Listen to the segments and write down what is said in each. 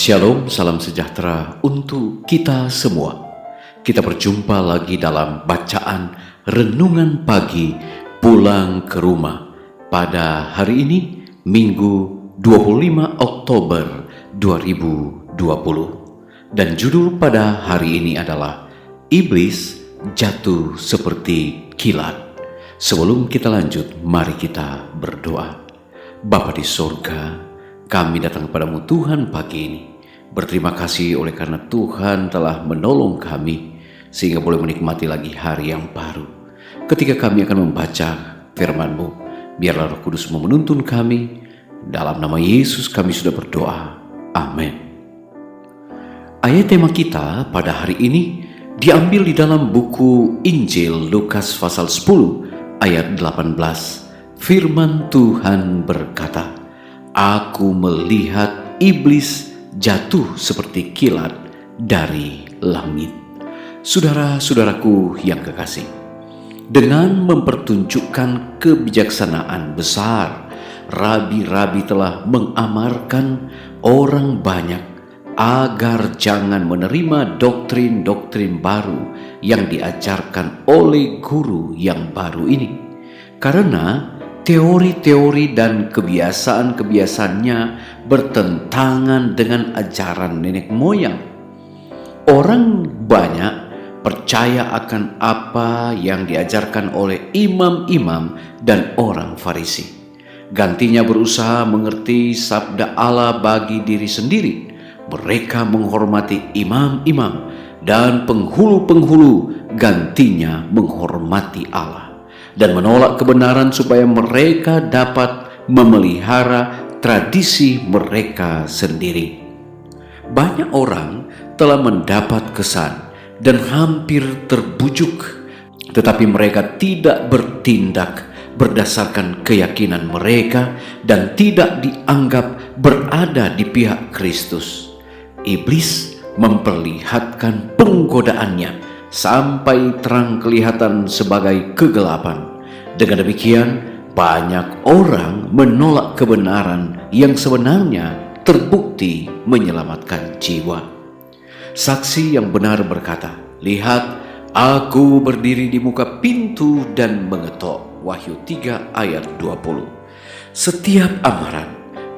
Shalom, salam sejahtera untuk kita semua. Kita berjumpa lagi dalam bacaan renungan pagi pulang ke rumah pada hari ini, Minggu 25 Oktober 2020. Dan judul pada hari ini adalah Iblis Jatuh Seperti Kilat. Sebelum kita lanjut, mari kita berdoa. Bapa di sorga, kami datang kepadamu Tuhan pagi ini. Berterima kasih oleh karena Tuhan telah menolong kami sehingga boleh menikmati lagi hari yang baru. Ketika kami akan membaca firman-Mu, biarlah Roh Kudus menuntun kami. Dalam nama Yesus kami sudah berdoa. Amin. Ayat tema kita pada hari ini diambil di dalam buku Injil Lukas pasal 10 ayat 18. Firman Tuhan berkata, Aku melihat iblis jatuh seperti kilat dari langit. Saudara-saudaraku yang kekasih, dengan mempertunjukkan kebijaksanaan besar, rabi-rabi telah mengamarkan orang banyak agar jangan menerima doktrin-doktrin baru yang diajarkan oleh guru yang baru ini. Karena teori-teori dan kebiasaan-kebiasaannya bertentangan dengan ajaran nenek moyang. Orang banyak percaya akan apa yang diajarkan oleh imam-imam dan orang Farisi. Gantinya berusaha mengerti sabda Allah bagi diri sendiri. Mereka menghormati imam-imam dan penghulu-penghulu, gantinya menghormati Allah dan menolak kebenaran supaya mereka dapat memelihara tradisi mereka sendiri. Banyak orang telah mendapat kesan dan hampir terbujuk, tetapi mereka tidak bertindak berdasarkan keyakinan mereka dan tidak dianggap berada di pihak Kristus. Iblis memperlihatkan penggodaannya sampai terang kelihatan sebagai kegelapan. Dengan demikian, banyak orang menolak kebenaran yang sebenarnya terbukti menyelamatkan jiwa. Saksi yang benar berkata, Lihat, aku berdiri di muka pintu dan mengetok. Wahyu 3 ayat 20. Setiap amaran,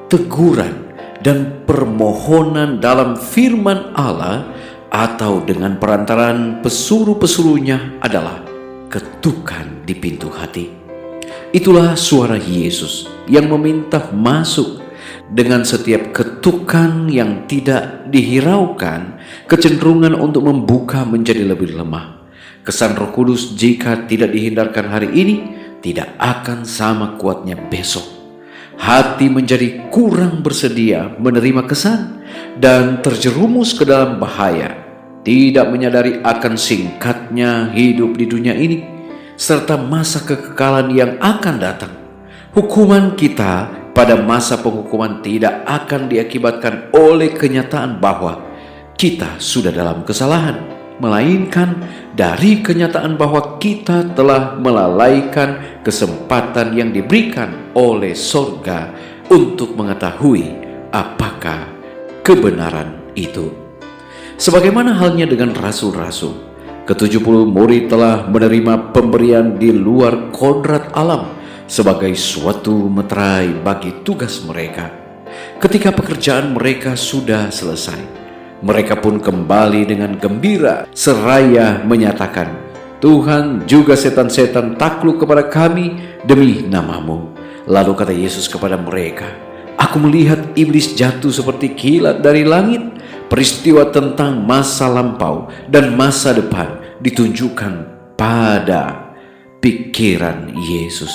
teguran, dan permohonan dalam firman Allah atau dengan perantaran pesuruh-pesuruhnya adalah ketukan di pintu hati. Itulah suara Yesus yang meminta masuk. Dengan setiap ketukan yang tidak dihiraukan, kecenderungan untuk membuka menjadi lebih lemah. Kesan Roh Kudus jika tidak dihindarkan hari ini, tidak akan sama kuatnya besok. Hati menjadi kurang bersedia menerima kesan dan terjerumus ke dalam bahaya, tidak menyadari akan singkatnya hidup di dunia ini serta masa kekekalan yang akan datang. Hukuman kita pada masa penghukuman tidak akan diakibatkan oleh kenyataan bahwa kita sudah dalam kesalahan, melainkan dari kenyataan bahwa kita telah melalaikan kesempatan yang diberikan oleh sorga untuk mengetahui apakah kebenaran itu. Sebagaimana halnya dengan rasul-rasul, ke-70 murid telah menerima pemberian di luar kodrat alam sebagai suatu meterai bagi tugas mereka. Ketika pekerjaan mereka sudah selesai, mereka pun kembali dengan gembira seraya menyatakan, Tuhan, juga setan-setan takluk kepada kami demi nama-Mu. Lalu kata Yesus kepada mereka, Aku melihat iblis jatuh seperti kilat dari langit. Peristiwa tentang masa lampau dan masa depan ditunjukkan pada pikiran Yesus.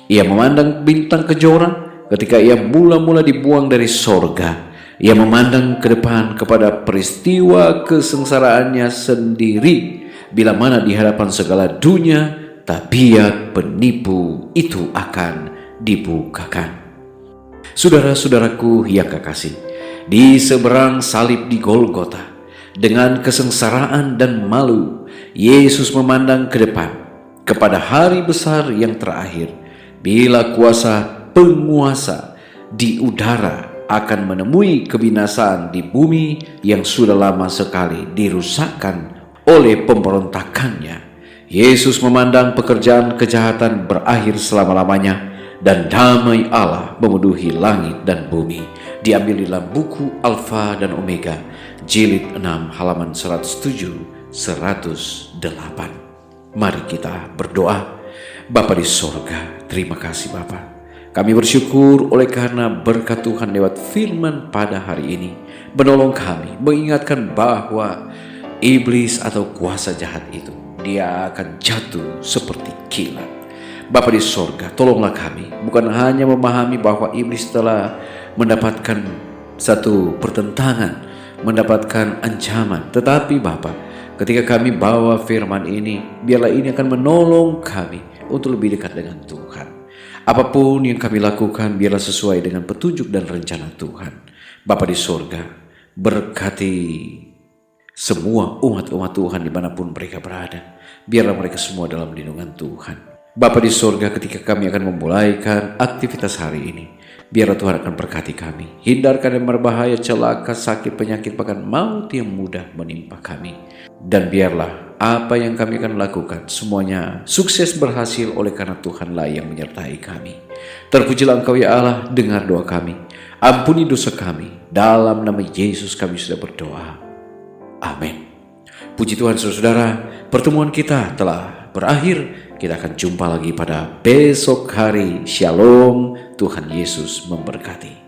Ia memandang bintang kejora ketika ia mula-mula dibuang dari sorga. Ia memandang ke depan kepada peristiwa kesengsaraannya sendiri, bila mana di hadapan segala dunia tabiat penipu itu akan dibukakan. Saudara-saudaraku yang kekasih, di seberang salib di Golgota, dengan kesengsaraan dan malu, Yesus memandang ke depan kepada hari besar yang terakhir, bila kuasa penguasa di udara akan menemui kebinasaan di bumi yang sudah lama sekali dirusakkan oleh pemberontakannya. Yesus memandang pekerjaan kejahatan berakhir selama-lamanya dan damai Allah memenuhi langit dan bumi. Diambil di dalam buku Alfa dan Omega, jilid 6 halaman 107-108. Mari kita berdoa. Bapa di sorga, terima kasih Bapa. Kami bersyukur oleh karena berkat Tuhan lewat firman pada hari ini menolong kami, mengingatkan bahwa iblis atau kuasa jahat itu, dia akan jatuh seperti kilat. Bapa di sorga, tolonglah kami bukan hanya memahami bahwa iblis telah mendapatkan satu pertentangan, mendapatkan ancaman, tetapi Bapa, ketika kami bawa firman ini, biarlah ini akan menolong kami untuk lebih dekat dengan Tuhan. Apapun yang kami lakukan, biarlah sesuai dengan petunjuk dan rencana Tuhan. Bapa di sorga, berkati semua umat-umat Tuhan dimanapun mereka berada. Biarlah mereka semua dalam lindungan Tuhan. Bapa di sorga, ketika kami akan memulaikan aktivitas hari ini, biarlah Tuhan akan berkati kami. Hindarkan yang berbahaya, celaka, sakit, penyakit, bahkan maut yang mudah menimpa kami. Dan biarlah apa yang kami akan lakukan semuanya sukses berhasil oleh karena Tuhanlah yang menyertai kami. Terpujilah Engkau ya Allah, dengar doa kami. Ampuni dosa kami. Dalam nama Yesus kami sudah berdoa. Amin. Puji Tuhan saudara, pertemuan kita telah berakhir. Kita akan jumpa lagi pada besok hari. Shalom, Tuhan Yesus memberkati.